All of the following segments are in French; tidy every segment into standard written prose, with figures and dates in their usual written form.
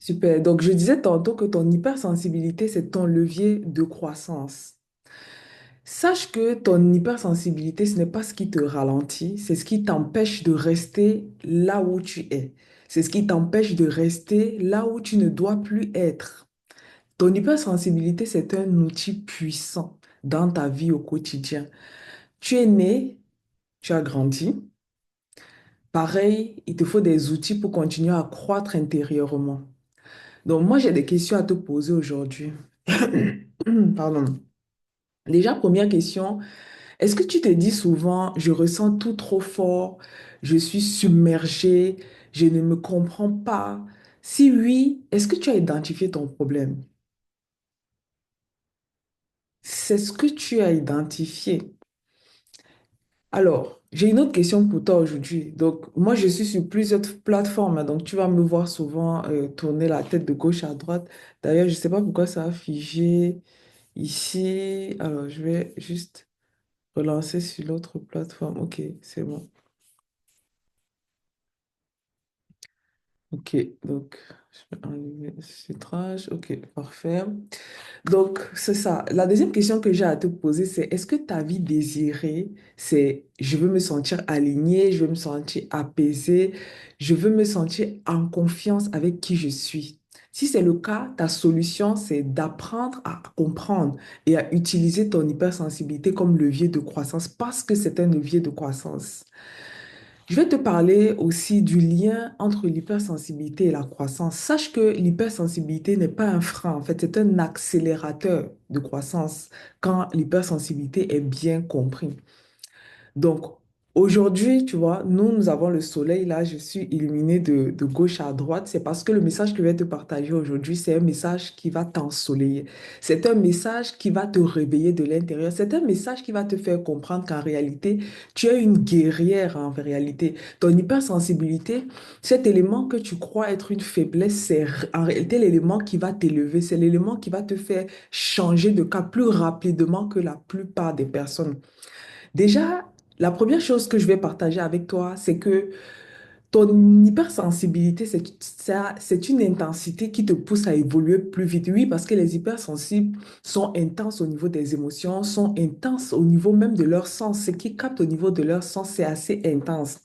Super. Donc, je disais tantôt que ton hypersensibilité, c'est ton levier de croissance. Sache que ton hypersensibilité, ce n'est pas ce qui te ralentit, c'est ce qui t'empêche de rester là où tu es. C'est ce qui t'empêche de rester là où tu ne dois plus être. Ton hypersensibilité, c'est un outil puissant dans ta vie au quotidien. Tu es né, tu as grandi. Pareil, il te faut des outils pour continuer à croître intérieurement. Donc, moi, j'ai des questions à te poser aujourd'hui. Pardon. Déjà, première question, est-ce que tu te dis souvent, je ressens tout trop fort, je suis submergée, je ne me comprends pas? Si oui, est-ce que tu as identifié ton problème? C'est ce que tu as identifié. Alors, j'ai une autre question pour toi aujourd'hui. Donc, moi, je suis sur plusieurs plateformes, hein, donc tu vas me voir souvent tourner la tête de gauche à droite. D'ailleurs, je ne sais pas pourquoi ça a figé ici. Alors, je vais juste relancer sur l'autre plateforme. Ok, c'est bon. Ok, donc, je vais enlever ce filtrage. Ok, parfait. Donc, c'est ça. La deuxième question que j'ai à te poser, c'est est-ce que ta vie désirée, c'est je veux me sentir alignée, je veux me sentir apaisée, je veux me sentir en confiance avec qui je suis? Si c'est le cas, ta solution, c'est d'apprendre à comprendre et à utiliser ton hypersensibilité comme levier de croissance parce que c'est un levier de croissance. Je vais te parler aussi du lien entre l'hypersensibilité et la croissance. Sache que l'hypersensibilité n'est pas un frein, en fait, c'est un accélérateur de croissance quand l'hypersensibilité est bien comprise. Donc, aujourd'hui, tu vois, nous avons le soleil là, je suis illuminée de gauche à droite. C'est parce que le message que je vais te partager aujourd'hui, c'est un message qui va t'ensoleiller. C'est un message qui va te réveiller de l'intérieur. C'est un message qui va te faire comprendre qu'en réalité, tu es une guerrière en réalité. Ton hypersensibilité, cet élément que tu crois être une faiblesse, c'est en réalité l'élément qui va t'élever. C'est l'élément qui va te faire changer de cas plus rapidement que la plupart des personnes. Déjà, la première chose que je vais partager avec toi, c'est que ton hypersensibilité, c'est une intensité qui te pousse à évoluer plus vite. Oui, parce que les hypersensibles sont intenses au niveau des émotions, sont intenses au niveau même de leur sens. Ce qu'ils captent au niveau de leur sens, c'est assez intense.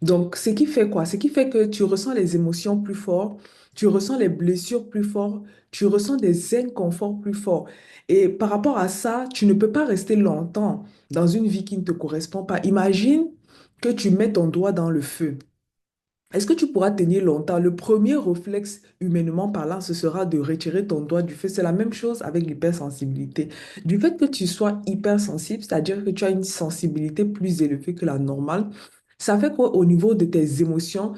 Donc, ce qui fait quoi? Ce qui fait que tu ressens les émotions plus fort, tu ressens les blessures plus fort, tu ressens des inconforts plus forts. Et par rapport à ça, tu ne peux pas rester longtemps dans une vie qui ne te correspond pas. Imagine que tu mets ton doigt dans le feu. Est-ce que tu pourras tenir longtemps? Le premier réflexe, humainement parlant, ce sera de retirer ton doigt du feu. C'est la même chose avec l'hypersensibilité. Du fait que tu sois hypersensible, c'est-à-dire que tu as une sensibilité plus élevée que la normale, ça fait qu'au niveau de tes émotions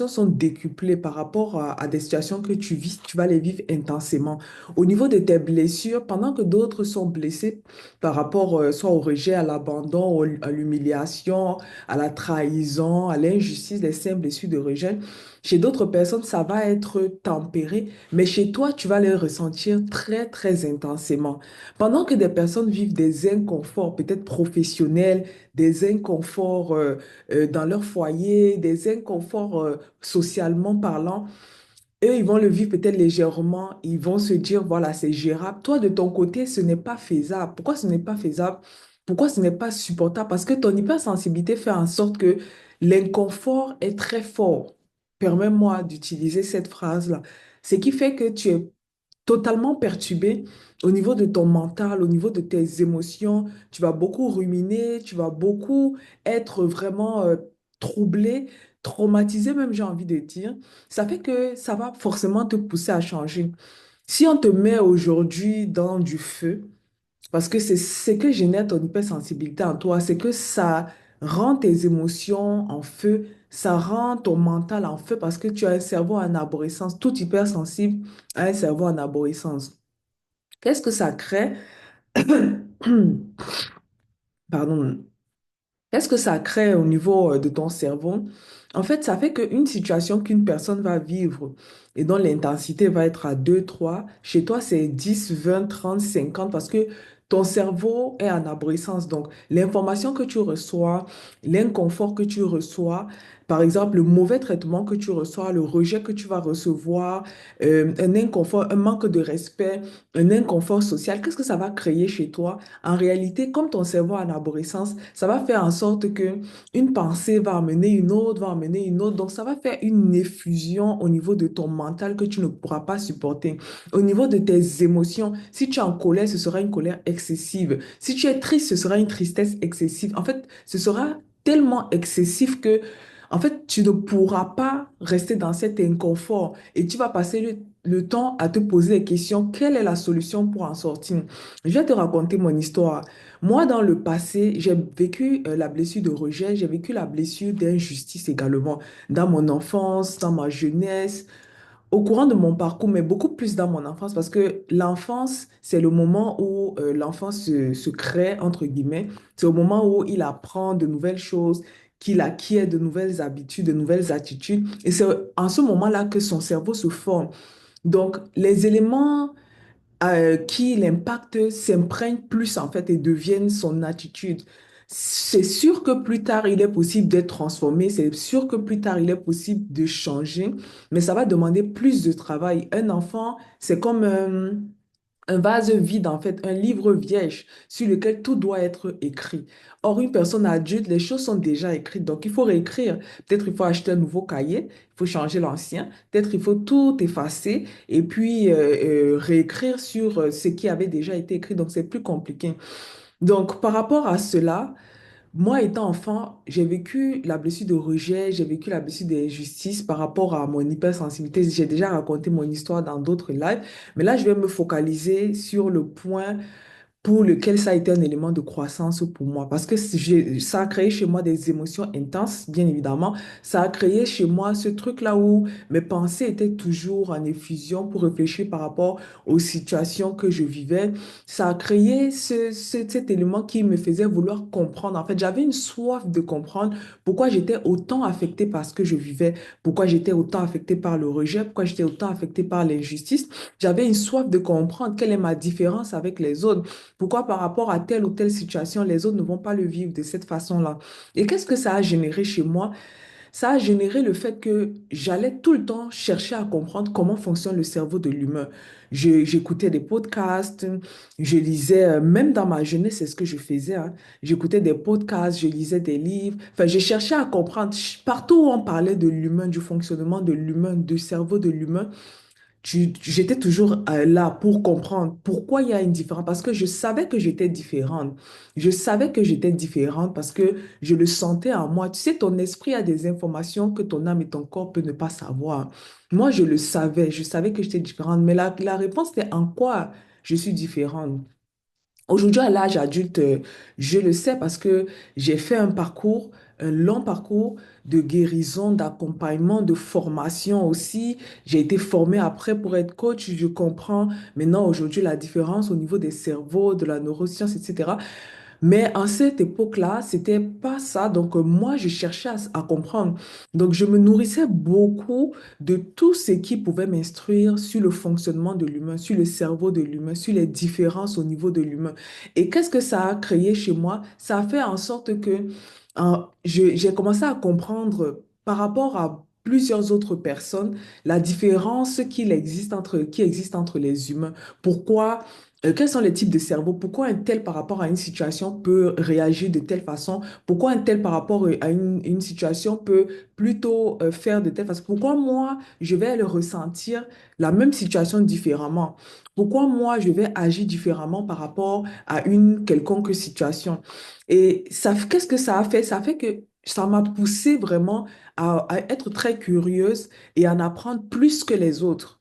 sont décuplées par rapport à des situations que tu vis, tu vas les vivre intensément. Au niveau de tes blessures, pendant que d'autres sont blessés par rapport soit au rejet, à l'abandon, à l'humiliation, à la trahison, à l'injustice, les simples blessures de rejet. Chez d'autres personnes, ça va être tempéré, mais chez toi, tu vas les ressentir très, très intensément. Pendant que des personnes vivent des inconforts, peut-être professionnels, des inconforts dans leur foyer, des inconforts socialement parlant, eux, ils vont le vivre peut-être légèrement, ils vont se dire, voilà, c'est gérable. Toi, de ton côté, ce n'est pas faisable. Pourquoi ce n'est pas faisable? Pourquoi ce n'est pas supportable? Parce que ton hypersensibilité fait en sorte que l'inconfort est très fort. Permets-moi d'utiliser cette phrase-là. Ce qui fait que tu es totalement perturbé au niveau de ton mental, au niveau de tes émotions. Tu vas beaucoup ruminer, tu vas beaucoup être vraiment troublé, traumatisé même, j'ai envie de dire. Ça fait que ça va forcément te pousser à changer. Si on te met aujourd'hui dans du feu, parce que c'est ce que génère ton hypersensibilité en toi, c'est que ça rend tes émotions en feu, ça rend ton mental en feu parce que tu as un cerveau en arborescence. Tout hypersensible a un cerveau en arborescence. Qu'est-ce que ça crée? Pardon. Qu'est-ce que ça crée au niveau de ton cerveau? En fait, ça fait qu'une situation qu'une personne va vivre et dont l'intensité va être à 2, 3, chez toi, c'est 10, 20, 30, 50 parce que ton cerveau est en arborescence. Donc, l'information que tu reçois, l'inconfort que tu reçois Par exemple, le mauvais traitement que tu reçois, le rejet que tu vas recevoir, un inconfort, un manque de respect, un inconfort social, qu'est-ce que ça va créer chez toi? En réalité, comme ton cerveau en arborescence, ça va faire en sorte que une pensée va amener une autre, va amener une autre. Donc, ça va faire une effusion au niveau de ton mental que tu ne pourras pas supporter. Au niveau de tes émotions, si tu es en colère, ce sera une colère excessive. Si tu es triste, ce sera une tristesse excessive. En fait, ce sera tellement excessif que, en fait, tu ne pourras pas rester dans cet inconfort et tu vas passer le temps à te poser des questions. Quelle est la solution pour en sortir? Je vais te raconter mon histoire. Moi, dans le passé, j'ai vécu la blessure de rejet, j'ai vécu la blessure d'injustice également dans mon enfance, dans ma jeunesse, au courant de mon parcours, mais beaucoup plus dans mon enfance, parce que l'enfance, c'est le moment où l'enfant se crée, entre guillemets. C'est au moment où il apprend de nouvelles choses, qu'il acquiert de nouvelles habitudes, de nouvelles attitudes. Et c'est en ce moment-là que son cerveau se forme. Donc, les éléments qui l'impactent s'imprègnent plus en fait et deviennent son attitude. C'est sûr que plus tard, il est possible d'être transformé, c'est sûr que plus tard, il est possible de changer, mais ça va demander plus de travail. Un enfant, c'est comme un vase vide, en fait, un livre vierge sur lequel tout doit être écrit. Or, une personne adulte, les choses sont déjà écrites, donc il faut réécrire. Peut-être il faut acheter un nouveau cahier, il faut changer l'ancien, peut-être il faut tout effacer et puis réécrire sur ce qui avait déjà été écrit, donc c'est plus compliqué. Donc, par rapport à cela, moi, étant enfant, j'ai vécu la blessure de rejet, j'ai vécu la blessure d'injustice par rapport à mon hypersensibilité. J'ai déjà raconté mon histoire dans d'autres lives, mais là, je vais me focaliser sur le point pour lequel ça a été un élément de croissance pour moi. Parce que ça a créé chez moi des émotions intenses, bien évidemment. Ça a créé chez moi ce truc-là où mes pensées étaient toujours en effusion pour réfléchir par rapport aux situations que je vivais. Ça a créé cet élément qui me faisait vouloir comprendre. En fait, j'avais une soif de comprendre pourquoi j'étais autant affectée par ce que je vivais, pourquoi j'étais autant affectée par le rejet, pourquoi j'étais autant affectée par l'injustice. J'avais une soif de comprendre quelle est ma différence avec les autres. Pourquoi par rapport à telle ou telle situation, les autres ne vont pas le vivre de cette façon-là? Et qu'est-ce que ça a généré chez moi? Ça a généré le fait que j'allais tout le temps chercher à comprendre comment fonctionne le cerveau de l'humain. J'écoutais des podcasts, je lisais, même dans ma jeunesse, c'est ce que je faisais, hein. J'écoutais des podcasts, je lisais des livres. Enfin, je cherchais à comprendre. Partout où on parlait de l'humain, du fonctionnement de l'humain, du cerveau de l'humain, j'étais toujours là pour comprendre pourquoi il y a une différence. Parce que je savais que j'étais différente. Je savais que j'étais différente parce que je le sentais en moi. Tu sais, ton esprit a des informations que ton âme et ton corps peuvent ne pas savoir. Moi, je le savais. Je savais que j'étais différente. Mais la réponse était en quoi je suis différente. Aujourd'hui, à l'âge adulte, je le sais parce que j'ai fait un parcours, un long parcours de guérison, d'accompagnement, de formation aussi. J'ai été formée après pour être coach. Je comprends maintenant aujourd'hui la différence au niveau des cerveaux, de la neuroscience, etc. Mais en cette époque-là, c'était pas ça. Donc, moi, je cherchais à comprendre. Donc, je me nourrissais beaucoup de tout ce qui pouvait m'instruire sur le fonctionnement de l'humain, sur le cerveau de l'humain, sur les différences au niveau de l'humain. Et qu'est-ce que ça a créé chez moi? Ça a fait en sorte que j'ai commencé à comprendre par rapport à plusieurs autres personnes la différence qui existe entre les humains. Pourquoi? Quels sont les types de cerveau? Pourquoi un tel par rapport à une situation peut réagir de telle façon? Pourquoi un tel par rapport à une situation peut plutôt faire de telle façon? Pourquoi moi, je vais le ressentir la même situation différemment? Pourquoi moi, je vais agir différemment par rapport à une quelconque situation? Et ça, qu'est-ce que ça a fait? Ça fait que ça m'a poussé vraiment à être très curieuse et à en apprendre plus que les autres.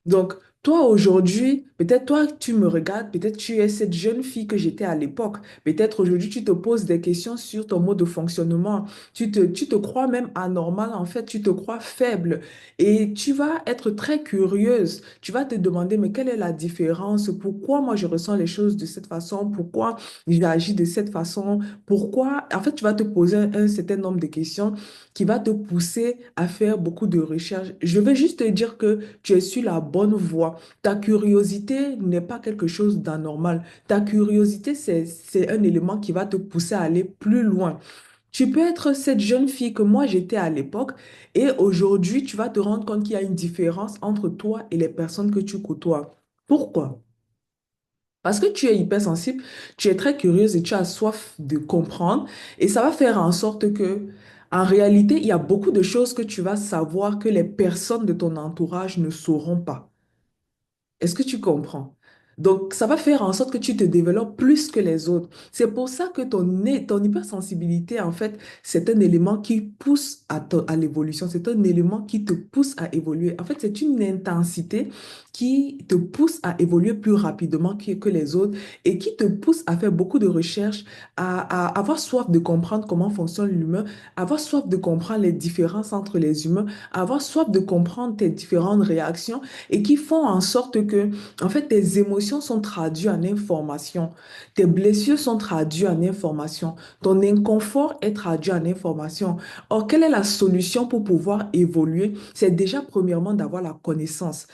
Donc, toi aujourd'hui, peut-être toi, tu me regardes, peut-être tu es cette jeune fille que j'étais à l'époque. Peut-être aujourd'hui, tu te poses des questions sur ton mode de fonctionnement. Tu te crois même anormal, en fait, tu te crois faible. Et tu vas être très curieuse. Tu vas te demander, mais quelle est la différence? Pourquoi moi je ressens les choses de cette façon? Pourquoi j'agis de cette façon? Pourquoi? En fait, tu vas te poser un certain nombre de questions qui va te pousser à faire beaucoup de recherches. Je vais juste te dire que tu es sur la bonne voie. Ta curiosité n'est pas quelque chose d'anormal. Ta curiosité, c'est un élément qui va te pousser à aller plus loin. Tu peux être cette jeune fille que moi j'étais à l'époque et aujourd'hui tu vas te rendre compte qu'il y a une différence entre toi et les personnes que tu côtoies. Pourquoi? Parce que tu es hypersensible, tu es très curieuse et tu as soif de comprendre et ça va faire en sorte que, en réalité, il y a beaucoup de choses que tu vas savoir que les personnes de ton entourage ne sauront pas. Est-ce que tu comprends? Donc, ça va faire en sorte que tu te développes plus que les autres. C'est pour ça que ton hypersensibilité, en fait, c'est un élément qui pousse à l'évolution. C'est un élément qui te pousse à évoluer. En fait, c'est une intensité qui te pousse à évoluer plus rapidement que les autres et qui te pousse à faire beaucoup de recherches, à avoir soif de comprendre comment fonctionne l'humain, avoir soif de comprendre les différences entre les humains, avoir soif de comprendre tes différentes réactions et qui font en sorte que, en fait, tes émotions sont traduites en information, tes blessures sont traduites en information, ton inconfort est traduit en information. Or, quelle est la solution pour pouvoir évoluer? C'est déjà premièrement d'avoir la connaissance.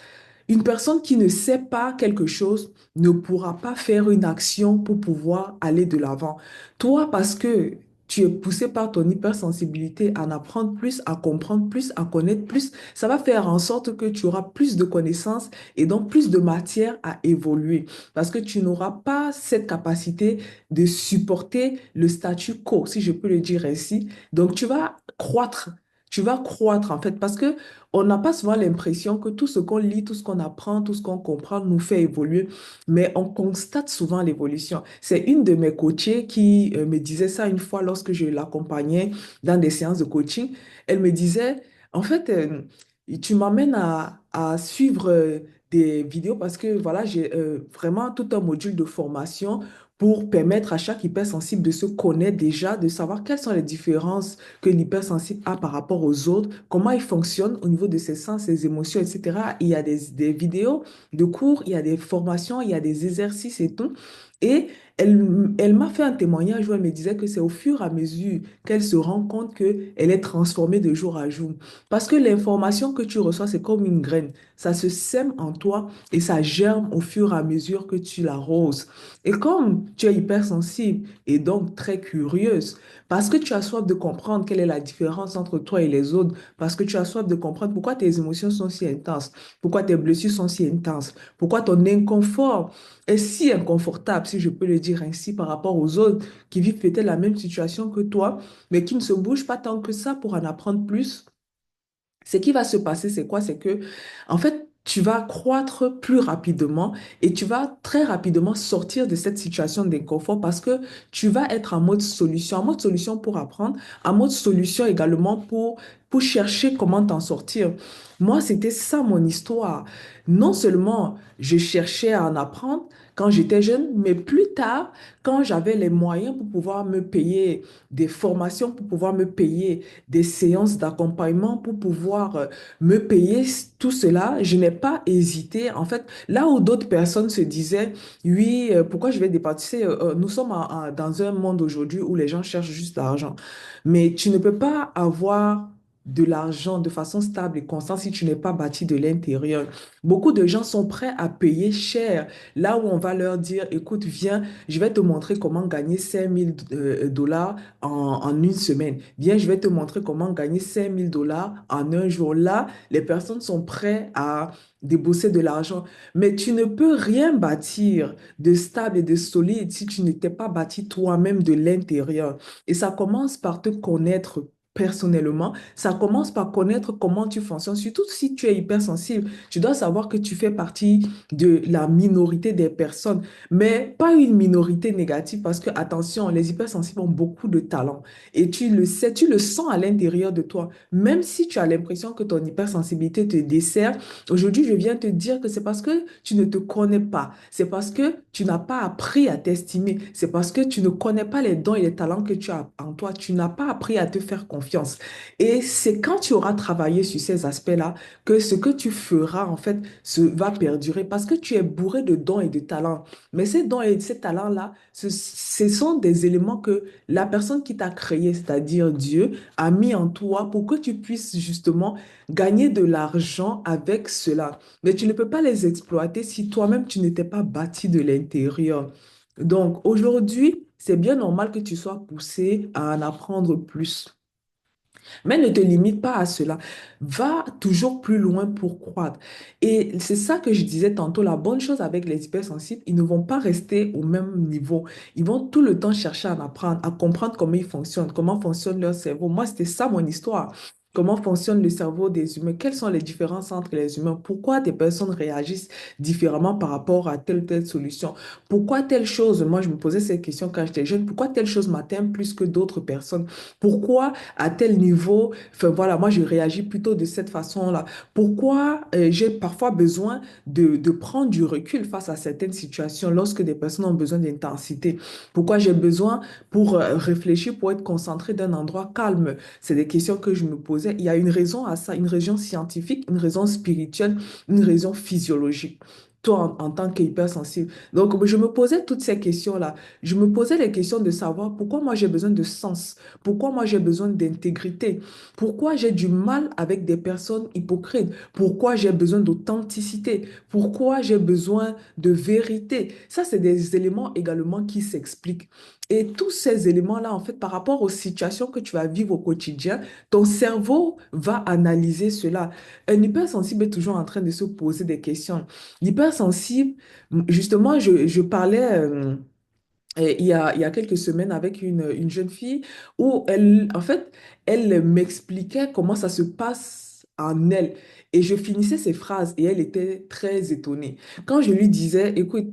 Une personne qui ne sait pas quelque chose ne pourra pas faire une action pour pouvoir aller de l'avant. Toi, parce que tu es poussé par ton hypersensibilité à en apprendre plus, à comprendre plus, à connaître plus, ça va faire en sorte que tu auras plus de connaissances et donc plus de matière à évoluer. Parce que tu n'auras pas cette capacité de supporter le statu quo, si je peux le dire ainsi. Donc, tu vas croître. Tu vas croître en fait parce que on n'a pas souvent l'impression que tout ce qu'on lit, tout ce qu'on apprend, tout ce qu'on comprend nous fait évoluer, mais on constate souvent l'évolution. C'est une de mes coachées qui me disait ça une fois lorsque je l'accompagnais dans des séances de coaching. Elle me disait, en fait, tu m'amènes à suivre des vidéos parce que voilà, j'ai vraiment tout un module de formation pour permettre à chaque hypersensible de se connaître déjà, de savoir quelles sont les différences que l'hypersensible a par rapport aux autres, comment il fonctionne au niveau de ses sens, ses émotions, etc. Il y a des vidéos de cours, il y a des formations, il y a des exercices et tout. Et elle m'a fait un témoignage où elle me disait que c'est au fur et à mesure qu'elle se rend compte qu'elle est transformée de jour à jour. Parce que l'information que tu reçois, c'est comme une graine. Ça se sème en toi et ça germe au fur et à mesure que tu l'arroses. Et comme tu es hypersensible et donc très curieuse, parce que tu as soif de comprendre quelle est la différence entre toi et les autres, parce que tu as soif de comprendre pourquoi tes émotions sont si intenses, pourquoi tes blessures sont si intenses, pourquoi ton inconfort est si inconfortable, si je peux le dire ainsi, par rapport aux autres qui vivent peut-être la même situation que toi, mais qui ne se bougent pas tant que ça pour en apprendre plus. Ce qui va se passer, c'est quoi? C'est que, en fait, tu vas croître plus rapidement et tu vas très rapidement sortir de cette situation d'inconfort parce que tu vas être en mode solution pour apprendre, en mode solution également pour chercher comment t'en sortir. Moi, c'était ça mon histoire. Non seulement je cherchais à en apprendre quand j'étais jeune, mais plus tard, quand j'avais les moyens pour pouvoir me payer des formations, pour pouvoir me payer des séances d'accompagnement pour pouvoir me payer tout cela, je n'ai pas hésité. En fait, là où d'autres personnes se disaient, oui, pourquoi je vais dépenser? Nous sommes dans un monde aujourd'hui où les gens cherchent juste l'argent. Mais tu ne peux pas avoir de l'argent de façon stable et constante si tu n'es pas bâti de l'intérieur. Beaucoup de gens sont prêts à payer cher là où on va leur dire, écoute, viens, je vais te montrer comment gagner 5 000 $ en une semaine. Viens, je vais te montrer comment gagner 5 000 $ en un jour. Là, les personnes sont prêtes à débourser de l'argent. Mais tu ne peux rien bâtir de stable et de solide si tu n'étais pas bâti toi-même de l'intérieur. Et ça commence par te connaître personnellement. Ça commence par connaître comment tu fonctionnes. Surtout si tu es hypersensible, tu dois savoir que tu fais partie de la minorité des personnes, mais pas une minorité négative parce que, attention, les hypersensibles ont beaucoup de talent et tu le sais, tu le sens à l'intérieur de toi. Même si tu as l'impression que ton hypersensibilité te dessert, aujourd'hui, je viens te dire que c'est parce que tu ne te connais pas. C'est parce que tu n'as pas appris à t'estimer. C'est parce que tu ne connais pas les dons et les talents que tu as en toi. Tu n'as pas appris à te faire confiance. Et c'est quand tu auras travaillé sur ces aspects-là que ce que tu feras, en fait, va perdurer parce que tu es bourré de dons et de talents. Mais ces dons et ces talents-là, ce sont des éléments que la personne qui t'a créé, c'est-à-dire Dieu, a mis en toi pour que tu puisses justement gagner de l'argent avec cela. Mais tu ne peux pas les exploiter si toi-même tu n'étais pas bâti de l'intérieur. Donc, aujourd'hui, c'est bien normal que tu sois poussé à en apprendre plus. Mais ne te limite pas à cela. Va toujours plus loin pour croître. Et c'est ça que je disais tantôt, la bonne chose avec les hypersensibles, ils ne vont pas rester au même niveau. Ils vont tout le temps chercher à en apprendre, à comprendre comment ils fonctionnent, comment fonctionne leur cerveau. Moi, c'était ça mon histoire. Comment fonctionne le cerveau des humains? Quelles sont les différences entre les humains? Pourquoi des personnes réagissent différemment par rapport à telle ou telle solution? Pourquoi telle chose? Moi, je me posais cette question quand j'étais jeune. Pourquoi telle chose m'atteint plus que d'autres personnes? Pourquoi à tel niveau, enfin voilà, moi je réagis plutôt de cette façon-là. Pourquoi j'ai parfois besoin de prendre du recul face à certaines situations lorsque des personnes ont besoin d'intensité? Pourquoi j'ai besoin pour réfléchir, pour être concentré d'un endroit calme? C'est des questions que je me posais. Il y a une raison à ça, une raison scientifique, une raison spirituelle, une raison physiologique. Toi, en tant qu'hypersensible. Donc, je me posais toutes ces questions-là. Je me posais les questions de savoir pourquoi moi j'ai besoin de sens. Pourquoi moi j'ai besoin d'intégrité? Pourquoi j'ai du mal avec des personnes hypocrites? Pourquoi j'ai besoin d'authenticité? Pourquoi j'ai besoin de vérité? Ça, c'est des éléments également qui s'expliquent. Et tous ces éléments-là, en fait, par rapport aux situations que tu vas vivre au quotidien, ton cerveau va analyser cela. Un hypersensible est toujours en train de se poser des questions. L'hypersensible, justement, je parlais... il y a quelques semaines avec une jeune fille où elle, en fait, elle m'expliquait comment ça se passe en elle. Et je finissais ses phrases et elle était très étonnée. Quand je lui disais, écoute,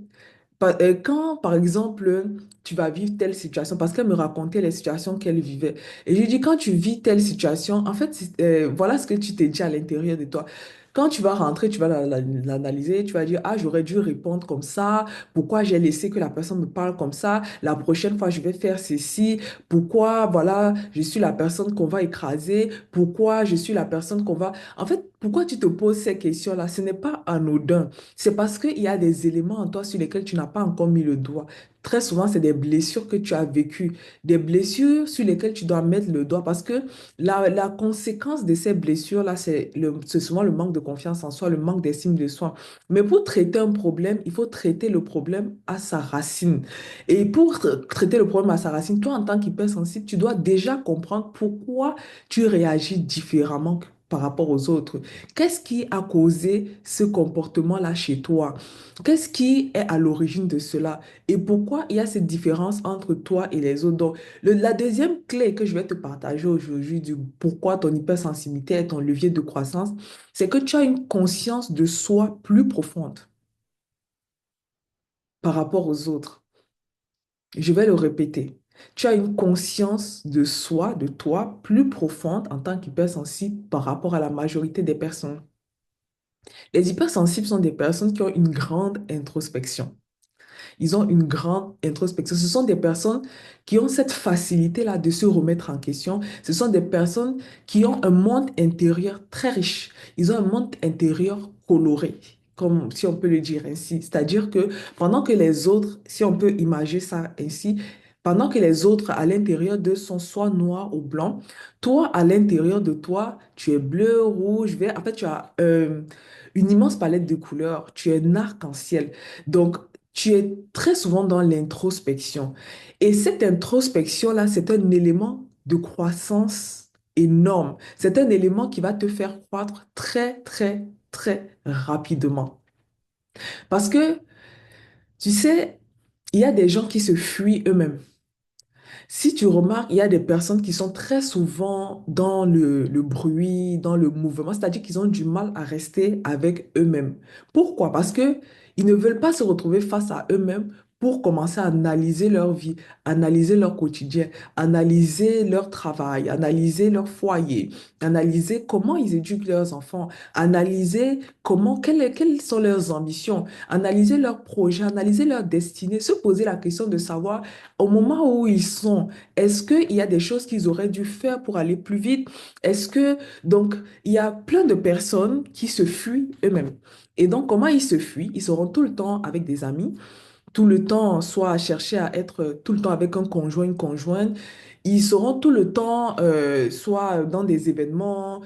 quand, par exemple, tu vas vivre telle situation, parce qu'elle me racontait les situations qu'elle vivait. Et je lui dis, quand tu vis telle situation, en fait, voilà ce que tu t'es dit à l'intérieur de toi. Quand tu vas rentrer, tu vas l'analyser, tu vas dire, ah, j'aurais dû répondre comme ça, pourquoi j'ai laissé que la personne me parle comme ça, la prochaine fois, je vais faire ceci, pourquoi, voilà, je suis la personne qu'on va écraser, pourquoi je suis la personne qu'on va... En fait, pourquoi tu te poses ces questions-là? Ce n'est pas anodin. C'est parce qu'il y a des éléments en toi sur lesquels tu n'as pas encore mis le doigt. Très souvent, c'est des blessures que tu as vécues, des blessures sur lesquelles tu dois mettre le doigt parce que la conséquence de ces blessures-là, c'est souvent le manque de confiance en soi, le manque d'estime de soi. Mais pour traiter un problème, il faut traiter le problème à sa racine. Et pour traiter le problème à sa racine, toi, en tant qu'hypersensible, tu dois déjà comprendre pourquoi tu réagis différemment par rapport aux autres. Qu'est-ce qui a causé ce comportement-là chez toi? Qu'est-ce qui est à l'origine de cela? Et pourquoi il y a cette différence entre toi et les autres? Donc, la deuxième clé que je vais te partager aujourd'hui du pourquoi ton hypersensibilité est ton levier de croissance, c'est que tu as une conscience de soi plus profonde par rapport aux autres. Je vais le répéter. Tu as une conscience de soi, de toi, plus profonde en tant qu'hypersensible par rapport à la majorité des personnes. Les hypersensibles sont des personnes qui ont une grande introspection. Ils ont une grande introspection. Ce sont des personnes qui ont cette facilité-là de se remettre en question. Ce sont des personnes qui ont un monde intérieur très riche. Ils ont un monde intérieur coloré, comme si on peut le dire ainsi. C'est-à-dire que pendant que les autres, si on peut imaginer ça ainsi, pendant que les autres à l'intérieur d'eux sont soit noirs ou blancs, toi, à l'intérieur de toi, tu es bleu, rouge, vert. En fait, tu as une immense palette de couleurs. Tu es un arc-en-ciel. Donc, tu es très souvent dans l'introspection. Et cette introspection-là, c'est un élément de croissance énorme. C'est un élément qui va te faire croître très, très, très rapidement. Parce que, tu sais, il y a des gens qui se fuient eux-mêmes. Si tu remarques, il y a des personnes qui sont très souvent dans le bruit, dans le mouvement, c'est-à-dire qu'ils ont du mal à rester avec eux-mêmes. Pourquoi? Parce que ils ne veulent pas se retrouver face à eux-mêmes pour commencer à analyser leur vie, analyser leur quotidien, analyser leur travail, analyser leur foyer, analyser comment ils éduquent leurs enfants, analyser quelles sont leurs ambitions, analyser leurs projets, analyser leur destinée, se poser la question de savoir au moment où ils sont, est-ce qu'il y a des choses qu'ils auraient dû faire pour aller plus vite? Est-ce que, donc, il y a plein de personnes qui se fuient eux-mêmes. Et donc, comment ils se fuient? Ils seront tout le temps avec des amis, tout le temps, soit à chercher à être tout le temps avec un conjoint, une conjointe. Ils seront tout le temps, soit dans des événements,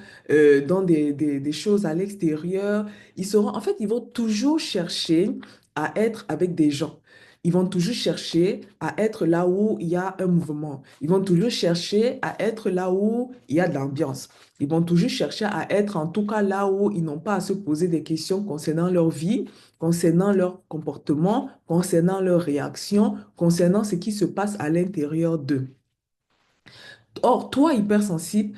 dans des choses à l'extérieur. Ils seront, en fait, ils vont toujours chercher à être avec des gens. Ils vont toujours chercher à être là où il y a un mouvement. Ils vont toujours chercher à être là où il y a de l'ambiance. Ils vont toujours chercher à être en tout cas là où ils n'ont pas à se poser des questions concernant leur vie, concernant leur comportement, concernant leurs réactions, concernant ce qui se passe à l'intérieur d'eux. Or, toi, hypersensible,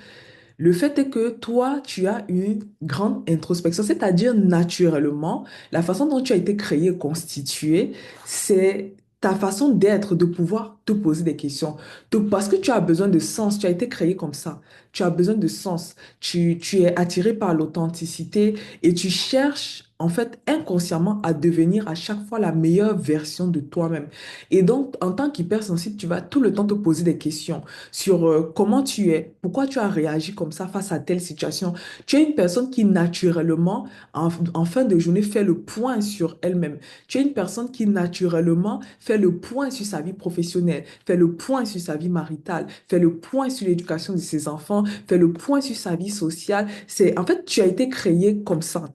le fait est que toi, tu as une grande introspection, c'est-à-dire naturellement, la façon dont tu as été créé et constitué, c'est ta façon d'être, de pouvoir te poser des questions. Donc, parce que tu as besoin de sens, tu as été créé comme ça. Tu as besoin de sens. Tu es attiré par l'authenticité et tu cherches, en fait, inconsciemment à devenir à chaque fois la meilleure version de toi-même. Et donc, en tant qu'hypersensible, tu vas tout le temps te poser des questions sur comment tu es, pourquoi tu as réagi comme ça face à telle situation. Tu es une personne qui naturellement, en fin de journée, fait le point sur elle-même. Tu es une personne qui naturellement fait le point sur sa vie professionnelle, fait le point sur sa vie maritale, fait le point sur l'éducation de ses enfants, fait le point sur sa vie sociale. En fait, tu as été créé comme ça.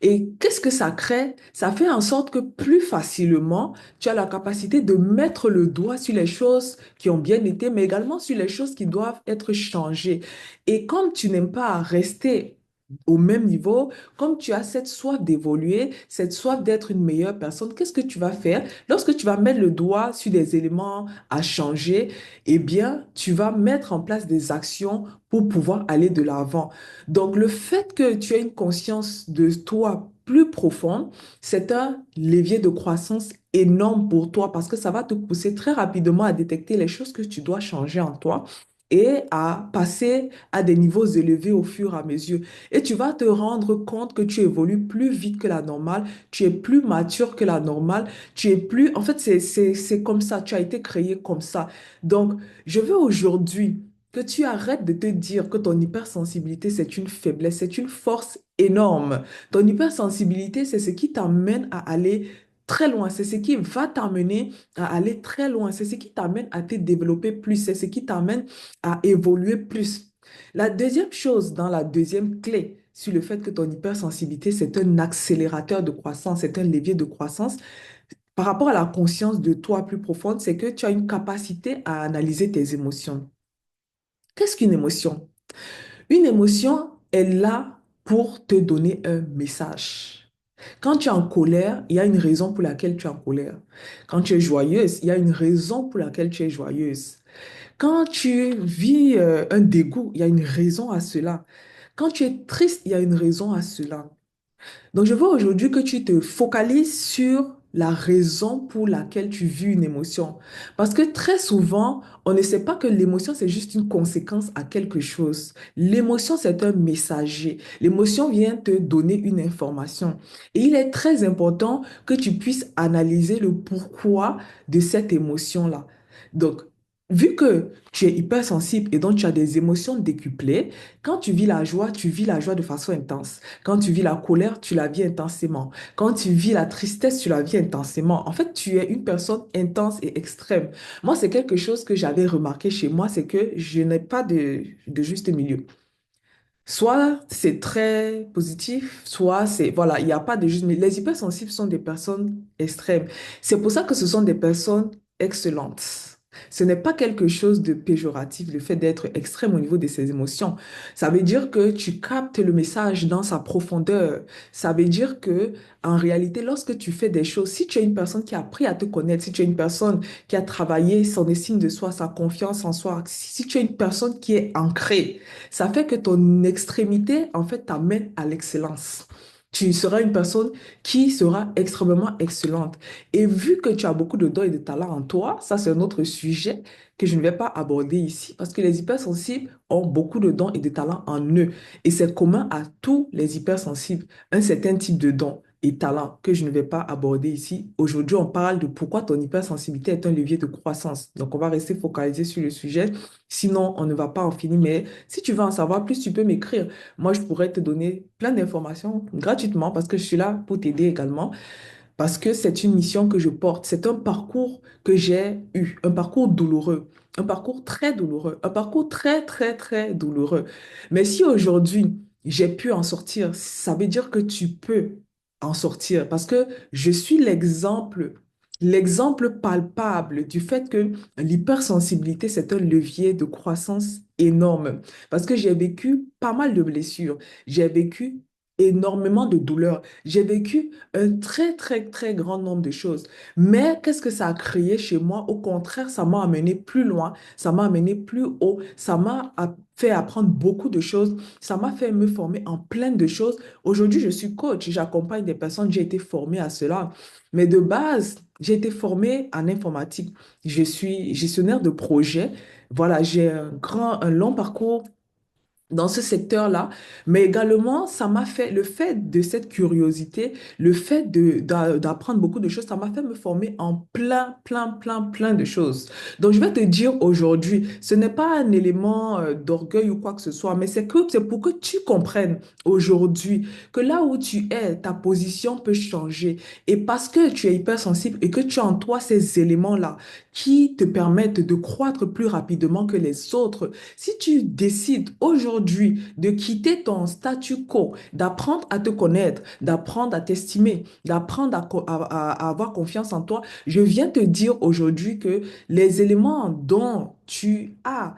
Et qu'est-ce que ça crée? Ça fait en sorte que plus facilement, tu as la capacité de mettre le doigt sur les choses qui ont bien été, mais également sur les choses qui doivent être changées. Et comme tu n'aimes pas rester au même niveau, comme tu as cette soif d'évoluer, cette soif d'être une meilleure personne, qu'est-ce que tu vas faire? Lorsque tu vas mettre le doigt sur des éléments à changer, eh bien, tu vas mettre en place des actions pour pouvoir aller de l'avant. Donc, le fait que tu aies une conscience de toi plus profonde, c'est un levier de croissance énorme pour toi parce que ça va te pousser très rapidement à détecter les choses que tu dois changer en toi et à passer à des niveaux élevés au fur et à mesure. Et tu vas te rendre compte que tu évolues plus vite que la normale, tu es plus mature que la normale, tu es plus... En fait, c'est comme ça, tu as été créé comme ça. Donc, je veux aujourd'hui que tu arrêtes de te dire que ton hypersensibilité, c'est une faiblesse, c'est une force énorme. Ton hypersensibilité, c'est ce qui t'amène à aller très loin, c'est ce qui va t'amener à aller très loin, c'est ce qui t'amène à te développer plus, c'est ce qui t'amène à évoluer plus. La deuxième chose, dans la deuxième clé, sur le fait que ton hypersensibilité, c'est un accélérateur de croissance, c'est un levier de croissance, par rapport à la conscience de toi plus profonde, c'est que tu as une capacité à analyser tes émotions. Qu'est-ce qu'une émotion? Une émotion est là pour te donner un message. Quand tu es en colère, il y a une raison pour laquelle tu es en colère. Quand tu es joyeuse, il y a une raison pour laquelle tu es joyeuse. Quand tu vis un dégoût, il y a une raison à cela. Quand tu es triste, il y a une raison à cela. Donc, je veux aujourd'hui que tu te focalises sur la raison pour laquelle tu vis une émotion. Parce que très souvent, on ne sait pas que l'émotion, c'est juste une conséquence à quelque chose. L'émotion, c'est un messager. L'émotion vient te donner une information. Et il est très important que tu puisses analyser le pourquoi de cette émotion-là. Donc, vu que tu es hypersensible et donc tu as des émotions décuplées, quand tu vis la joie de façon intense. Quand tu vis la colère, tu la vis intensément. Quand tu vis la tristesse, tu la vis intensément. En fait, tu es une personne intense et extrême. Moi, c'est quelque chose que j'avais remarqué chez moi, c'est que je n'ai pas de juste milieu. Soit c'est très positif, soit c'est... Voilà, il n'y a pas de juste milieu. Les hypersensibles sont des personnes extrêmes. C'est pour ça que ce sont des personnes excellentes. Ce n'est pas quelque chose de péjoratif, le fait d'être extrême au niveau de ses émotions. Ça veut dire que tu captes le message dans sa profondeur. Ça veut dire que, en réalité, lorsque tu fais des choses, si tu es une personne qui a appris à te connaître, si tu es une personne qui a travaillé son estime de soi, sa confiance en soi, si tu es une personne qui est ancrée, ça fait que ton extrémité, en fait, t'amène à l'excellence. Tu seras une personne qui sera extrêmement excellente. Et vu que tu as beaucoup de dons et de talents en toi, ça c'est un autre sujet que je ne vais pas aborder ici parce que les hypersensibles ont beaucoup de dons et de talents en eux. Et c'est commun à tous les hypersensibles, un certain type de dons et talents que je ne vais pas aborder ici. Aujourd'hui, on parle de pourquoi ton hypersensibilité est un levier de croissance. Donc, on va rester focalisé sur le sujet. Sinon, on ne va pas en finir. Mais si tu veux en savoir plus, tu peux m'écrire. Moi, je pourrais te donner plein d'informations gratuitement parce que je suis là pour t'aider également parce que c'est une mission que je porte. C'est un parcours que j'ai eu, un parcours douloureux, un parcours très douloureux, un parcours très, très, très douloureux. Mais si aujourd'hui, j'ai pu en sortir, ça veut dire que tu peux en sortir parce que je suis l'exemple. l'exemple palpable du fait que l'hypersensibilité, c'est un levier de croissance énorme. Parce que j'ai vécu pas mal de blessures, j'ai vécu énormément de douleurs, j'ai vécu un très, très, très grand nombre de choses. Mais qu'est-ce que ça a créé chez moi? Au contraire, ça m'a amené plus loin, ça m'a amené plus haut, fait apprendre beaucoup de choses, ça m'a fait me former en plein de choses. Aujourd'hui, je suis coach, j'accompagne des personnes, j'ai été formée à cela. Mais de base, j'ai été formée en informatique. Je suis gestionnaire de projet. Voilà, j'ai un long parcours dans ce secteur-là, mais également, ça m'a fait, le fait de cette curiosité, le fait d'apprendre beaucoup de choses, ça m'a fait me former en plein de choses. Donc, je vais te dire aujourd'hui, ce n'est pas un élément d'orgueil ou quoi que ce soit, mais c'est pour que tu comprennes aujourd'hui que là où tu es, ta position peut changer. Et parce que tu es hypersensible et que tu as en toi ces éléments-là qui te permettent de croître plus rapidement que les autres, si tu décides aujourd'hui de quitter ton statu quo, d'apprendre à te connaître, d'apprendre à t'estimer, d'apprendre à avoir confiance en toi, je viens te dire aujourd'hui que les éléments dont tu as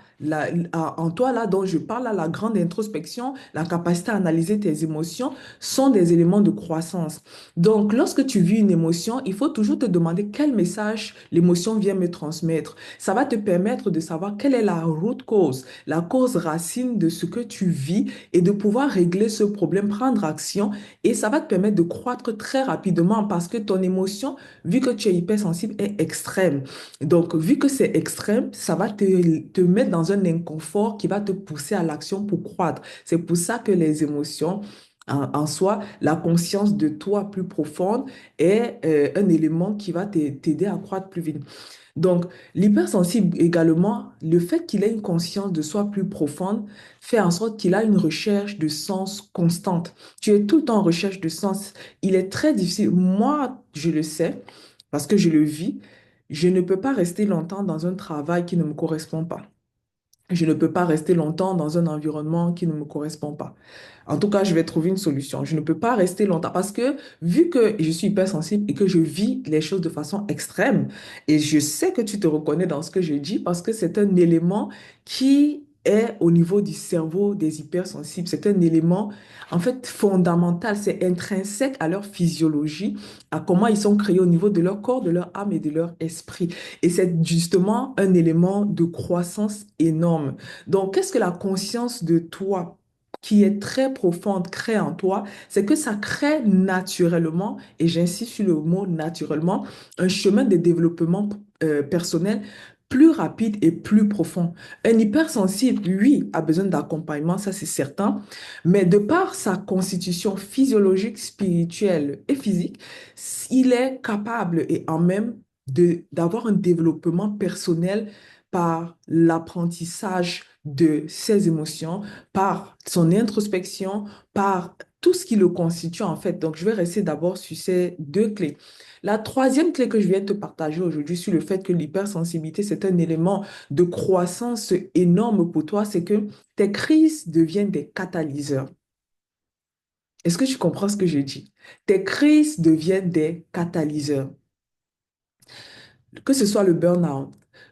en toi, là, dont je parle, là, la grande introspection, la capacité à analyser tes émotions, sont des éléments de croissance. Donc, lorsque tu vis une émotion, il faut toujours te demander quel message l'émotion vient me transmettre. Ça va te permettre de savoir quelle est la root cause, la cause racine de ce que tu vis et de pouvoir régler ce problème, prendre action. Et ça va te permettre de croître très rapidement parce que ton émotion, vu que tu es hypersensible, est extrême. Donc, vu que c'est extrême, ça va te mettre dans un inconfort qui va te pousser à l'action pour croître. C'est pour ça que les émotions, en soi, la conscience de toi plus profonde est un élément qui va t'aider à croître plus vite. Donc, l'hypersensible également, le fait qu'il ait une conscience de soi plus profonde fait en sorte qu'il a une recherche de sens constante. Tu es tout le temps en recherche de sens. Il est très difficile. Moi, je le sais parce que je le vis. Je ne peux pas rester longtemps dans un travail qui ne me correspond pas. Je ne peux pas rester longtemps dans un environnement qui ne me correspond pas. En tout cas, je vais trouver une solution. Je ne peux pas rester longtemps parce que vu que je suis hypersensible et que je vis les choses de façon extrême, et je sais que tu te reconnais dans ce que je dis parce que c'est un élément qui est au niveau du cerveau des hypersensibles. C'est un élément, en fait, fondamental. C'est intrinsèque à leur physiologie, à comment ils sont créés au niveau de leur corps, de leur âme et de leur esprit. Et c'est justement un élément de croissance énorme. Donc, qu'est-ce que la conscience de toi, qui est très profonde, crée en toi? C'est que ça crée naturellement, et j'insiste sur le mot naturellement, un chemin de développement personnel plus rapide et plus profond. Un hypersensible, lui, a besoin d'accompagnement, ça c'est certain, mais de par sa constitution physiologique, spirituelle et physique, il est capable et en même d'avoir un développement personnel par l'apprentissage de ses émotions, par son introspection, par tout ce qui le constitue en fait. Donc, je vais rester d'abord sur ces deux clés. La troisième clé que je viens de te partager aujourd'hui sur le fait que l'hypersensibilité, c'est un élément de croissance énorme pour toi, c'est que tes crises deviennent des catalyseurs. Est-ce que tu comprends ce que je dis? Tes crises deviennent des catalyseurs. Que ce soit le burn-out,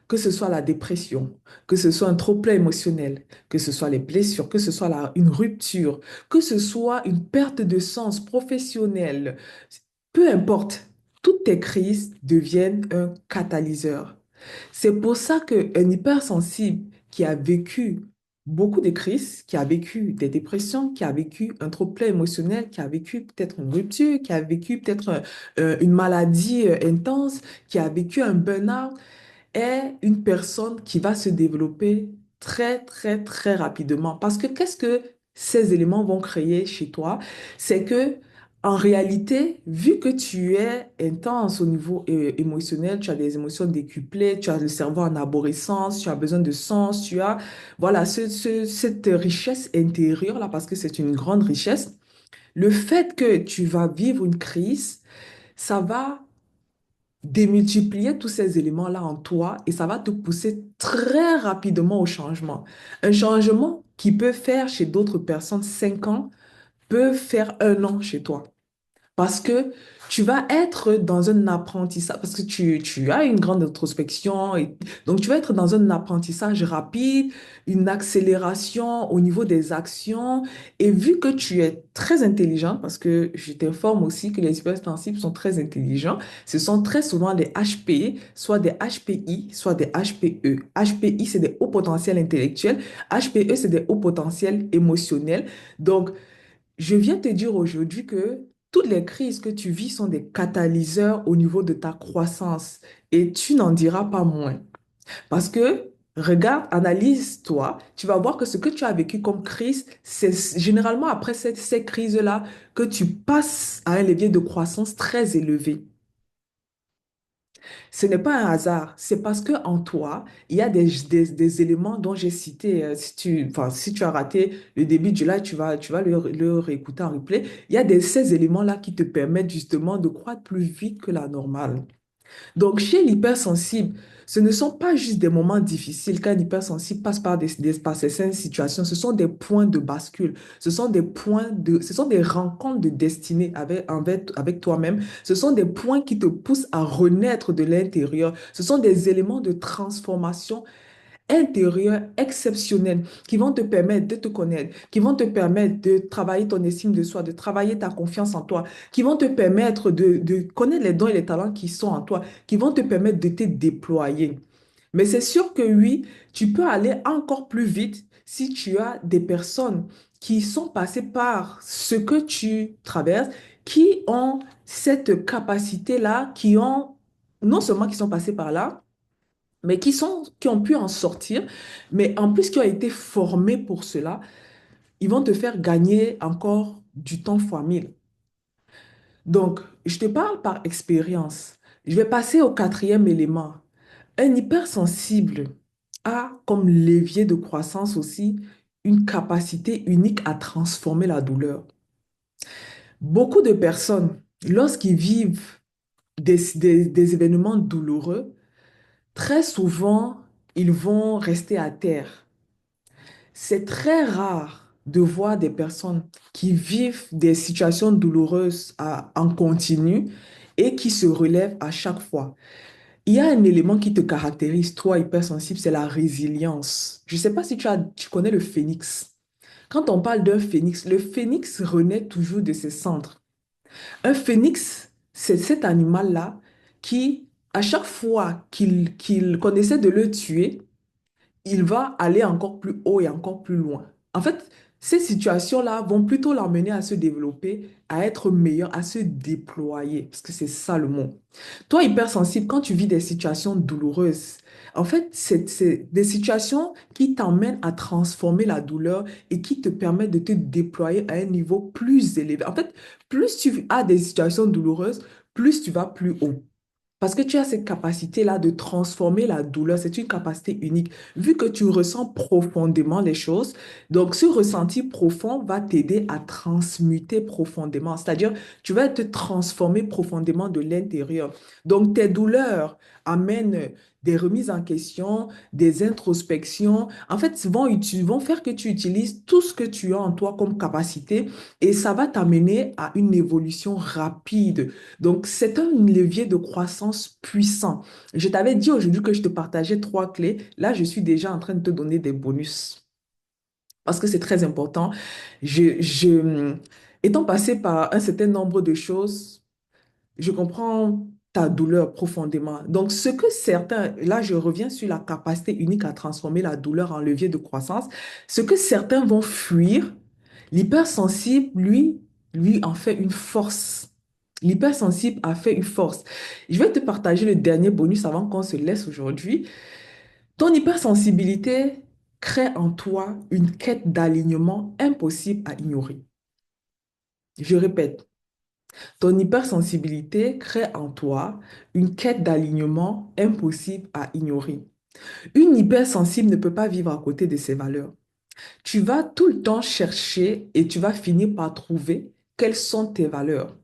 que ce soit la dépression, que ce soit un trop-plein émotionnel, que ce soit les blessures, que ce soit une rupture, que ce soit une perte de sens professionnel, peu importe, toutes tes crises deviennent un catalyseur. C'est pour ça qu'un hypersensible qui a vécu beaucoup de crises, qui a vécu des dépressions, qui a vécu un trop-plein émotionnel, qui a vécu peut-être une rupture, qui a vécu peut-être une maladie intense, qui a vécu un burn-out, est une personne qui va se développer très rapidement. Parce que qu'est-ce que ces éléments vont créer chez toi? C'est que, en réalité, vu que tu es intense au niveau émotionnel, tu as des émotions décuplées, tu as le cerveau en arborescence, tu as besoin de sens, tu as, voilà, cette richesse intérieure-là, parce que c'est une grande richesse. Le fait que tu vas vivre une crise, ça va démultiplier tous ces éléments-là en toi et ça va te pousser très rapidement au changement. Un changement qui peut faire chez d'autres personnes 5 ans peut faire 1 an chez toi. Parce que tu vas être dans un apprentissage, parce que tu as une grande introspection, et donc tu vas être dans un apprentissage rapide, une accélération au niveau des actions. Et vu que tu es très intelligent, parce que je t'informe aussi que les hypersensibles sont très intelligents, ce sont très souvent des HPI, soit des HPI, soit des HPE. HPI, c'est des hauts potentiels intellectuels. HPE, c'est des hauts potentiels émotionnels. Donc, je viens te dire aujourd'hui que toutes les crises que tu vis sont des catalyseurs au niveau de ta croissance et tu n'en diras pas moins. Parce que, regarde, analyse-toi, tu vas voir que ce que tu as vécu comme crise, c'est généralement après ces crises-là que tu passes à un levier de croissance très élevé. Ce n'est pas un hasard, c'est parce que en toi, il y a des éléments dont j'ai cité, si tu as raté le début du live, tu vas le réécouter en replay. Il y a ces éléments-là qui te permettent justement de croître plus vite que la normale. Donc, chez l'hypersensible, ce ne sont pas juste des moments difficiles quand l'hypersensible passe par certaines situations. Ce sont des points de bascule. Ce sont des rencontres de destinée avec toi-même. Ce sont des points qui te poussent à renaître de l'intérieur. Ce sont des éléments de transformation intérieurs exceptionnels qui vont te permettre de te connaître, qui vont te permettre de travailler ton estime de soi, de travailler ta confiance en toi, qui vont te permettre de connaître les dons et les talents qui sont en toi, qui vont te permettre de te déployer. Mais c'est sûr que oui, tu peux aller encore plus vite si tu as des personnes qui sont passées par ce que tu traverses, qui ont cette capacité-là, qui ont, non seulement qui sont passées par là, mais qui ont pu en sortir, mais en plus qui ont été formés pour cela, ils vont te faire gagner encore du temps fois mille. Donc, je te parle par expérience. Je vais passer au quatrième élément. Un hypersensible a comme levier de croissance aussi une capacité unique à transformer la douleur. Beaucoup de personnes, lorsqu'ils vivent des événements douloureux, très souvent, ils vont rester à terre. C'est très rare de voir des personnes qui vivent des situations douloureuses en continu et qui se relèvent à chaque fois. Il y a un élément qui te caractérise, toi, hypersensible, c'est la résilience. Je ne sais pas si tu connais le phénix. Quand on parle d'un phénix, le phénix renaît toujours de ses cendres. Un phénix, c'est cet animal-là qui, à chaque fois qu'on essaie de le tuer, il va aller encore plus haut et encore plus loin. En fait, ces situations-là vont plutôt l'emmener à se développer, à être meilleur, à se déployer, parce que c'est ça le mot. Toi, hypersensible, quand tu vis des situations douloureuses, en fait, c'est des situations qui t'emmènent à transformer la douleur et qui te permettent de te déployer à un niveau plus élevé. En fait, plus tu as des situations douloureuses, plus tu vas plus haut. Parce que tu as cette capacité-là de transformer la douleur, c'est une capacité unique. Vu que tu ressens profondément les choses, donc ce ressenti profond va t'aider à transmuter profondément. C'est-à-dire, tu vas te transformer profondément de l'intérieur. Donc, tes douleurs amènent des remises en question, des introspections. En fait, vont faire que tu utilises tout ce que tu as en toi comme capacité et ça va t'amener à une évolution rapide. Donc, c'est un levier de croissance puissant. Je t'avais dit aujourd'hui que je te partageais trois clés. Là, je suis déjà en train de te donner des bonus parce que c'est très important. Étant passé par un certain nombre de choses, je comprends ta douleur profondément. Donc, ce que certains, là, je reviens sur la capacité unique à transformer la douleur en levier de croissance. Ce que certains vont fuir, l'hypersensible, lui en fait une force. L'hypersensible a fait une force. Je vais te partager le dernier bonus avant qu'on se laisse aujourd'hui. Ton hypersensibilité crée en toi une quête d'alignement impossible à ignorer. Je répète. Ton hypersensibilité crée en toi une quête d'alignement impossible à ignorer. Une hypersensible ne peut pas vivre à côté de ses valeurs. Tu vas tout le temps chercher et tu vas finir par trouver quelles sont tes valeurs.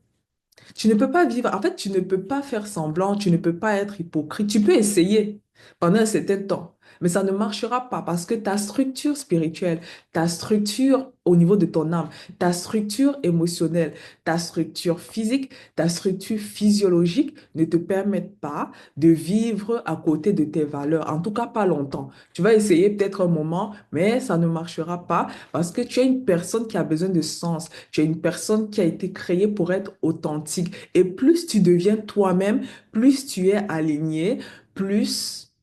Tu ne peux pas vivre, en fait, tu ne peux pas faire semblant, tu ne peux pas être hypocrite. Tu peux essayer pendant un certain temps, Mais ça ne marchera pas parce que ta structure spirituelle, ta structure au niveau de ton âme, ta structure émotionnelle, ta structure physique, ta structure physiologique ne te permettent pas de vivre à côté de tes valeurs. En tout cas, pas longtemps. Tu vas essayer peut-être un moment, mais ça ne marchera pas parce que tu es une personne qui a besoin de sens. Tu es une personne qui a été créée pour être authentique. Et plus tu deviens toi-même, plus tu es aligné, plus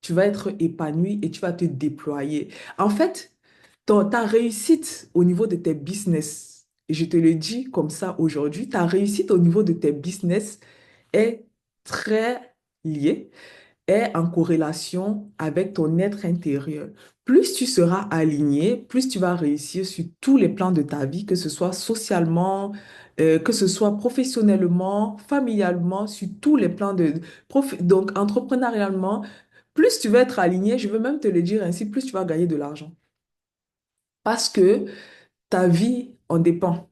tu vas être épanoui et tu vas te déployer. En fait, ta réussite au niveau de tes business, et je te le dis comme ça aujourd'hui, ta réussite au niveau de tes business est très liée, est en corrélation avec ton être intérieur. Plus tu seras aligné, plus tu vas réussir sur tous les plans de ta vie, que ce soit socialement, que ce soit professionnellement, familialement, sur tous les plans donc entrepreneurialement, plus tu vas être aligné, je veux même te le dire ainsi, plus tu vas gagner de l'argent. Parce que ta vie en dépend.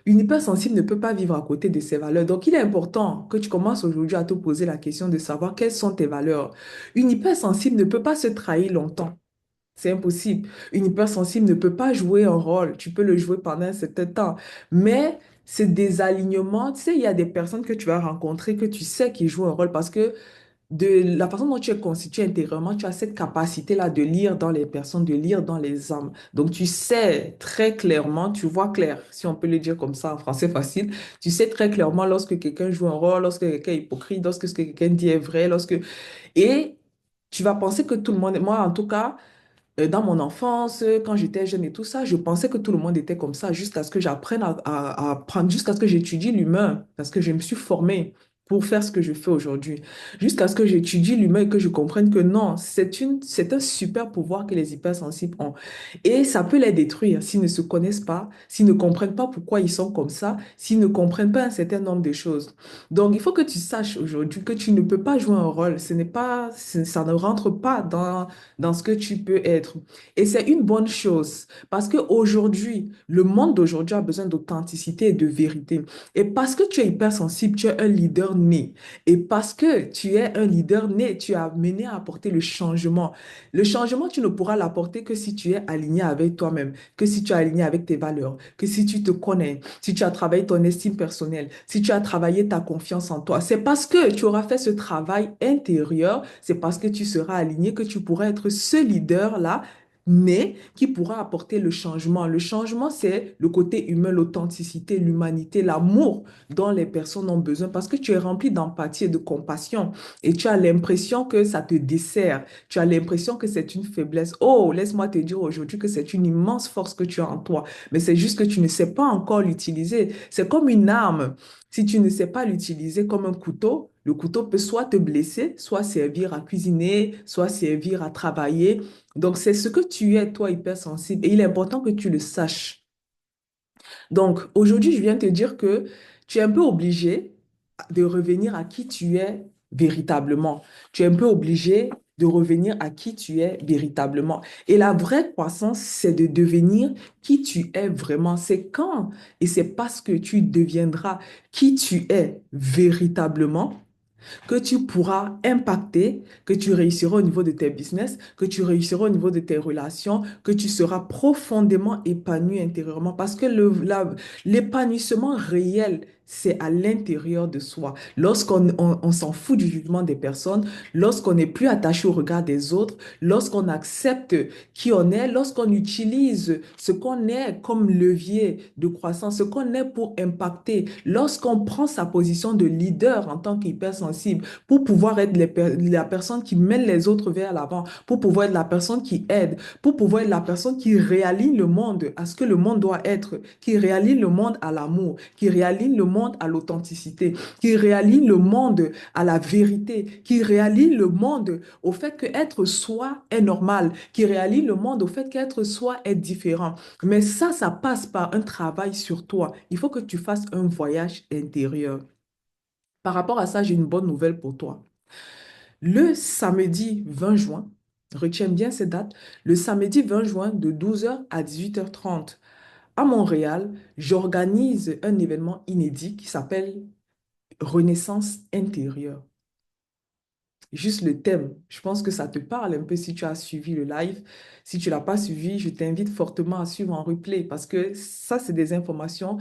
Une hypersensible ne peut pas vivre à côté de ses valeurs. Donc, il est important que tu commences aujourd'hui à te poser la question de savoir quelles sont tes valeurs. Une hypersensible ne peut pas se trahir longtemps. C'est impossible. Une hypersensible ne peut pas jouer un rôle. Tu peux le jouer pendant un certain temps. Mais c'est des alignements. Tu sais, il y a des personnes que tu vas rencontrer que tu sais qui jouent un rôle parce que de la façon dont tu es constitué intérieurement, tu as cette capacité-là de lire dans les personnes, de lire dans les âmes. Donc, tu sais très clairement, tu vois clair, si on peut le dire comme ça en français facile, tu sais très clairement lorsque quelqu'un joue un rôle, lorsque quelqu'un est hypocrite, lorsque ce que quelqu'un dit est vrai, lorsque... Et tu vas penser que tout le monde, moi en tout cas, dans mon enfance, quand j'étais jeune et tout ça, je pensais que tout le monde était comme ça jusqu'à ce que j'apprenne à apprendre, jusqu'à ce que j'étudie l'humain, parce que je me suis formée pour faire ce que je fais aujourd'hui. Jusqu'à ce que j'étudie l'humain et que je comprenne que non, c'est un super pouvoir que les hypersensibles ont. Et ça peut les détruire s'ils ne se connaissent pas, s'ils ne comprennent pas pourquoi ils sont comme ça, s'ils ne comprennent pas un certain nombre de choses. Donc, il faut que tu saches aujourd'hui que tu ne peux pas jouer un rôle. Ce n'est pas, ça ne rentre pas dans ce que tu peux être. Et c'est une bonne chose parce qu'aujourd'hui, le monde d'aujourd'hui a besoin d'authenticité et de vérité. Et parce que tu es hypersensible, tu es un leader né. Et parce que tu es un leader né, tu as mené à apporter le changement. Le changement, tu ne pourras l'apporter que si tu es aligné avec toi-même, que si tu es aligné avec tes valeurs, que si tu te connais, si tu as travaillé ton estime personnelle, si tu as travaillé ta confiance en toi. C'est parce que tu auras fait ce travail intérieur, c'est parce que tu seras aligné que tu pourras être ce leader-là né qui pourra apporter le changement. Le changement, c'est le côté humain, l'authenticité, l'humanité, l'amour dont les personnes ont besoin parce que tu es rempli d'empathie et de compassion et tu as l'impression que ça te dessert. Tu as l'impression que c'est une faiblesse. Oh, laisse-moi te dire aujourd'hui que c'est une immense force que tu as en toi, mais c'est juste que tu ne sais pas encore l'utiliser. C'est comme une arme. Si tu ne sais pas l'utiliser comme un couteau, le couteau peut soit te blesser, soit servir à cuisiner, soit servir à travailler. Donc, c'est ce que tu es, toi, hypersensible. Et il est important que tu le saches. Donc, aujourd'hui, je viens te dire que tu es un peu obligé de revenir à qui tu es véritablement. Tu es un peu obligé de revenir à qui tu es véritablement. Et la vraie croissance, c'est de devenir qui tu es vraiment. C'est quand et c'est parce que tu deviendras qui tu es véritablement que tu pourras impacter, que tu réussiras au niveau de tes business, que tu réussiras au niveau de tes relations, que tu seras profondément épanoui intérieurement parce que l'épanouissement réel, c'est à l'intérieur de soi. Lorsqu'on s'en fout du jugement des personnes, lorsqu'on n'est plus attaché au regard des autres, lorsqu'on accepte qui on est, lorsqu'on utilise ce qu'on est comme levier de croissance, ce qu'on est pour impacter, lorsqu'on prend sa position de leader en tant qu'hypersensible pour pouvoir être la personne qui mène les autres vers l'avant, pour pouvoir être la personne qui aide, pour pouvoir être la personne qui réaligne le monde à ce que le monde doit être, qui réaligne le monde à l'amour, qui réaligne le monde à l'authenticité, qui réaligne le monde à la vérité, qui réaligne le monde au fait que être soi est normal, qui réaligne le monde au fait qu'être soi est différent. Mais ça passe par un travail sur toi. Il faut que tu fasses un voyage intérieur. Par rapport à ça, j'ai une bonne nouvelle pour toi. Le samedi 20 juin, retiens bien ces dates, le samedi 20 juin de 12h à 18h30 à Montréal, j'organise un événement inédit qui s'appelle Renaissance intérieure. juste le thème. Je pense que ça te parle un peu si tu as suivi le live. Si tu l'as pas suivi, je t'invite fortement à suivre en replay parce que ça, c'est des informations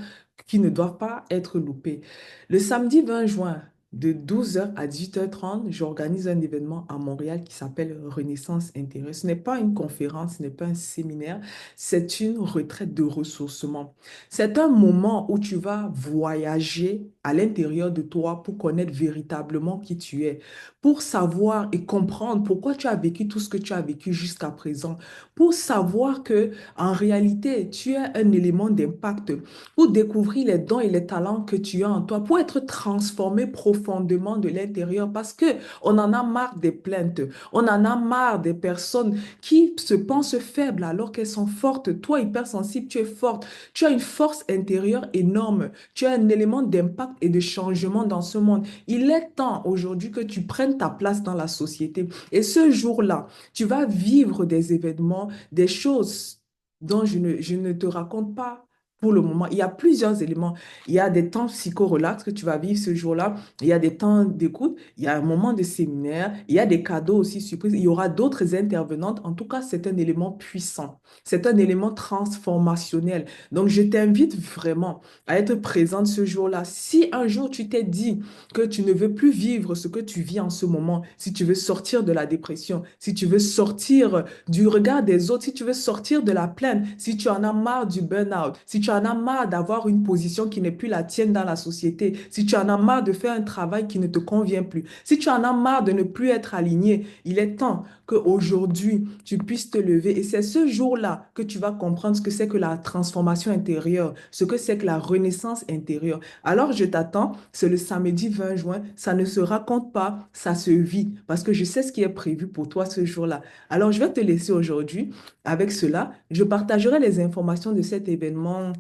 qui ne doivent pas être loupées. Le samedi 20 juin, de 12h à 18h30, j'organise un événement à Montréal qui s'appelle Renaissance intérieure. Ce n'est pas une conférence, ce n'est pas un séminaire, c'est une retraite de ressourcement. C'est un moment où tu vas voyager à l'intérieur de toi pour connaître véritablement qui tu es, pour savoir et comprendre pourquoi tu as vécu tout ce que tu as vécu jusqu'à présent, pour savoir que en réalité, tu es un élément d'impact, pour découvrir les dons et les talents que tu as en toi, pour être transformé profondément de l'intérieur parce que on en a marre des plaintes, on en a marre des personnes qui se pensent faibles alors qu'elles sont fortes. Toi, hypersensible, tu es forte. Tu as une force intérieure énorme. Tu as un élément d'impact et de changement dans ce monde. Il est temps aujourd'hui que tu prennes ta place dans la société. Et ce jour-là, tu vas vivre des événements, des choses dont je ne te raconte pas pour le moment. Il y a plusieurs éléments. Il y a des temps psycho-relax que tu vas vivre ce jour-là. Il y a des temps d'écoute. Il y a un moment de séminaire. Il y a des cadeaux aussi surprises. Il y aura d'autres intervenantes. En tout cas, c'est un élément puissant. C'est un élément transformationnel. Donc, je t'invite vraiment à être présente ce jour-là. Si un jour tu t'es dit que tu ne veux plus vivre ce que tu vis en ce moment, si tu veux sortir de la dépression, si tu veux sortir du regard des autres, si tu veux sortir de la plaine, si tu en as marre du burn-out, si tu en as marre d'avoir une position qui n'est plus la tienne dans la société, si tu en as marre de faire un travail qui ne te convient plus, si tu en as marre de ne plus être aligné, il est temps qu'aujourd'hui, tu puisses te lever. Et c'est ce jour-là que tu vas comprendre ce que c'est que la transformation intérieure, ce que c'est que la renaissance intérieure. Alors, je t'attends, c'est le samedi 20 juin. Ça ne se raconte pas, ça se vit. Parce que je sais ce qui est prévu pour toi ce jour-là. Alors, je vais te laisser aujourd'hui avec cela. Je partagerai les informations de cet événement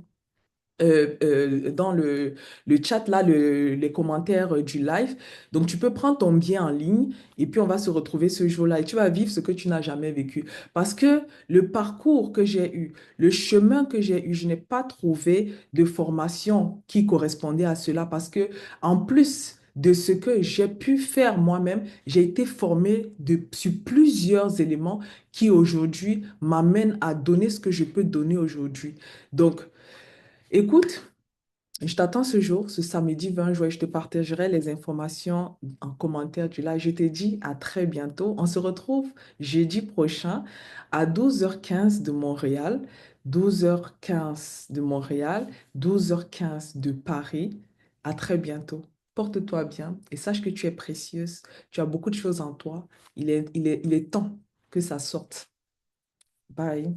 dans le chat, là, les commentaires du live. Donc, tu peux prendre ton billet en ligne et puis on va se retrouver ce jour-là et tu vas vivre ce que tu n'as jamais vécu. Parce que le parcours que j'ai eu, le chemin que j'ai eu, je n'ai pas trouvé de formation qui correspondait à cela parce que en plus de ce que j'ai pu faire moi-même, j'ai été formée sur plusieurs éléments qui aujourd'hui m'amènent à donner ce que je peux donner aujourd'hui. Donc, écoute, je t'attends ce jour, ce samedi 20 juin. Je te partagerai les informations en commentaire du live. Je te dis à très bientôt. On se retrouve jeudi prochain à 12h15 de Montréal, 12h15 de Montréal, 12h15 de Paris. À très bientôt. Porte-toi bien et sache que tu es précieuse. Tu as beaucoup de choses en toi. Il est temps que ça sorte. Bye.